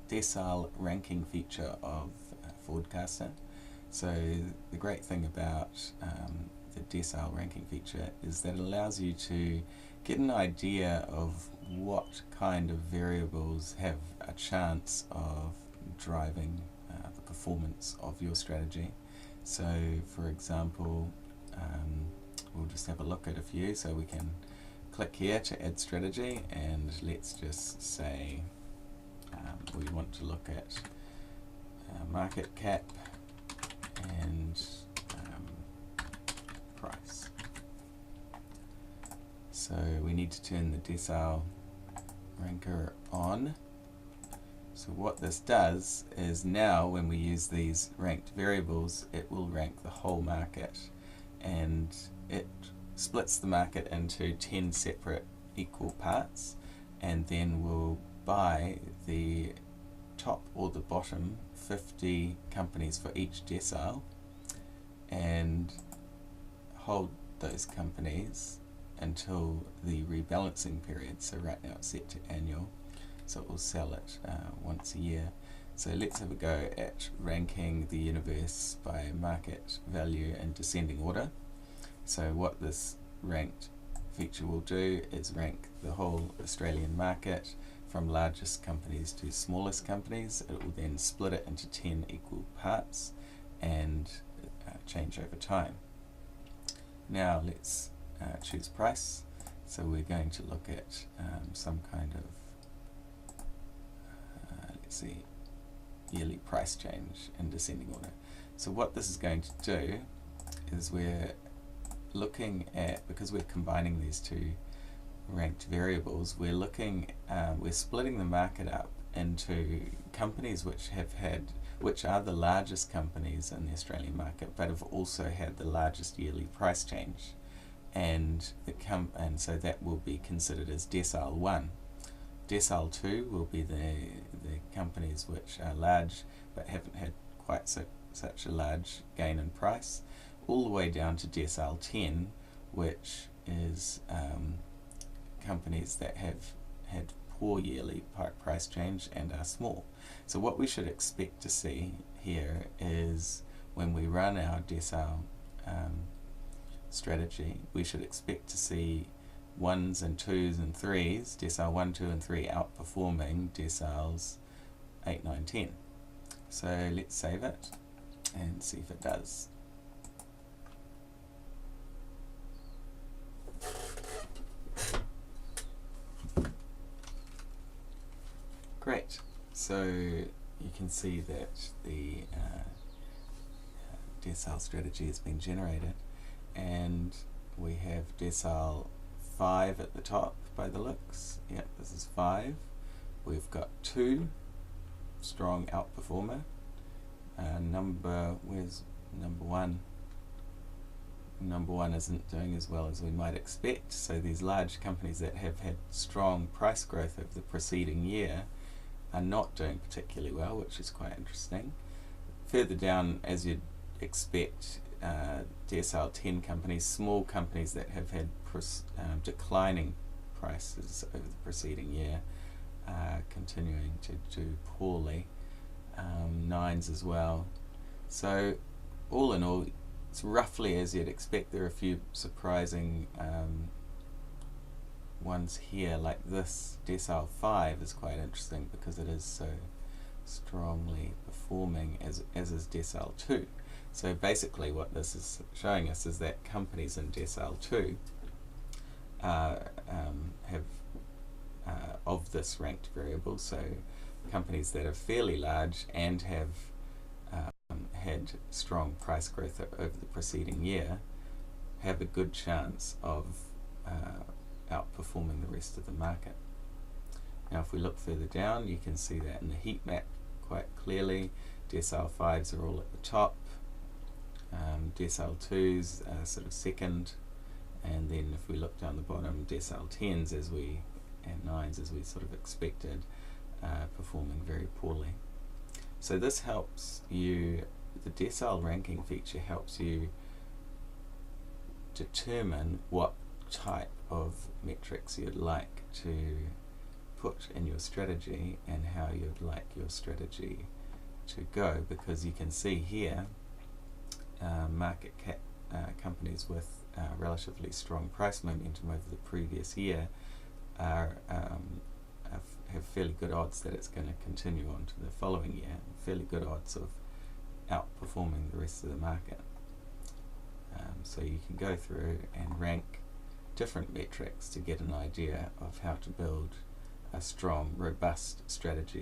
decile ranking feature of Forecaster. So the great thing about the decile ranking feature is that it allows you to get an idea of what kind of variables have a chance of driving the performance of your strategy. So for example, we'll just have a look at a few. So we can click here to add strategy, and let's just say we want to look at market cap and price. So we need to turn the decile ranker on. So what this does is now when we use these ranked variables, it will rank the whole market, and it splits the market into 10 separate equal parts, and then we'll buy the top or the bottom 50 companies for each decile and hold those companies until the rebalancing period. So right now it's set to annual, so it will sell it once a year. So let's have a go at ranking the universe by market value in descending order. So what this ranked feature will do is rank the whole Australian market from largest companies to smallest companies. It will then split it into 10 equal parts and change over time. Now let's choose price. So we're going to look at some kind of, let's see, yearly price change in descending order. So what this is going to do is we're looking at, because we're combining these two ranked variables, we're splitting the market up into companies which are the largest companies in the Australian market, but have also had the largest yearly price change, and so that will be considered as decile 1. Decile 2 will be the companies which are large but haven't had quite such a large gain in price, all the way down to decile 10, which is companies that have had poor yearly price change and are small. So what we should expect to see here is when we run our decile strategy, we should expect to see 1s and 2s and 3s, decile 1, 2 and 3 outperforming deciles 8, 9, 10. So let's save it and see if it does. Great. So you can see that the decile strategy has been generated, and we have decile 5 at the top by the looks. Yep, this is 5. We've got 2, strong outperformer. Where's number 1? Number 1 isn't doing as well as we might expect. So these large companies that have had strong price growth over the preceding year are not doing particularly well, which is quite interesting. Further down, as you'd expect, decile 10 companies, small companies that have had declining prices over the preceding year, are continuing to do poorly. 9s as well. So all in all, it's roughly as you'd expect. There are a few surprising ones here, like this decile 5 is quite interesting because it is so strongly performing, as is decile 2. So basically what this is showing us is that companies in decile 2 have of this ranked variable, so companies that are fairly large and have had strong price growth over the preceding year have a good chance of outperforming the rest of the market. Now if we look further down, you can see that in the heat map quite clearly. Decile 5s are all at the top, decile 2s are sort of second, and then if we look down the bottom, decile 10s and 9s, as we sort of expected, performing very poorly. So this helps you, the decile ranking feature helps you determine what type of metrics you'd like to put in your strategy and how you'd like your strategy to go, because you can see here market cap companies with relatively strong price momentum over the previous year are have fairly good odds that it's going to continue on to the following year, fairly good odds of outperforming the rest of the market. So you can go through and rank different metrics to get an idea of how to build a strong, robust strategy.